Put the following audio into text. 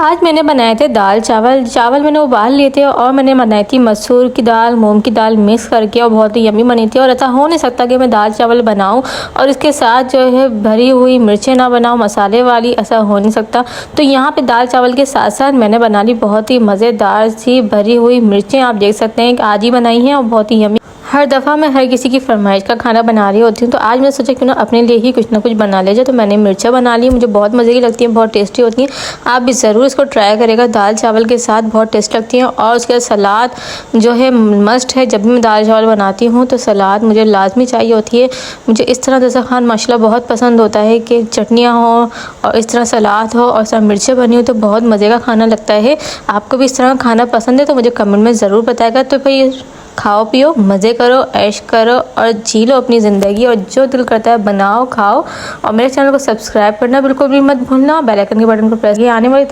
आज मैंने बनाए थे दाल चावल मैंने उबाल लिए थे और मैंने बनाई थी मसूर की दाल मूंग की दाल मिक्स करके और बहुत ही यम्मी बनी थी। और ऐसा हो नहीं सकता कि मैं दाल चावल बनाऊं और इसके साथ जो है भरी हुई मिर्चें ना बनाऊं मसाले वाली, ऐसा हो नहीं सकता। तो यहाँ पे दाल चावल के साथ साथ मैंने बना ली बहुत ही मज़ेदार सी भरी हुई मिर्चें। आप देख सकते हैं आज ही बनाई हैं और बहुत ही यम्मी। हर दफ़ा मैं हर किसी की फरमाइश का खाना बना रही होती हूँ, तो आज मैंने सोचा क्यों ना अपने लिए ही कुछ ना कुछ बना ले जाए। तो मैंने मिर्चा बना ली, मुझे बहुत मज़े की लगती हैं, बहुत टेस्टी होती हैं। आप भी ज़रूर इसको ट्राई करेगा, दाल चावल के साथ बहुत टेस्ट लगती हैं। और उसके सलाद जो है मस्ट है, जब भी मैं दाल चावल बनाती हूँ तो सलाद मुझे लाजमी चाहिए होती है। मुझे इस तरह जैसा खान माशाल्लाह बहुत पसंद होता है कि चटनियाँ हों और इस तरह सलाद हो और सब मिर्चें बनी हो तो बहुत मज़े का खाना लगता है। आपको भी इस तरह खाना पसंद है तो मुझे कमेंट में ज़रूर बताएगा। तो भाई खाओ पियो मज़े करो ऐश करो और जी लो अपनी ज़िंदगी, और जो दिल करता है बनाओ खाओ। और मेरे चैनल को सब्सक्राइब करना बिल्कुल भी मत भूलना, बेल आइकन के बटन को प्रेस किया आने वाली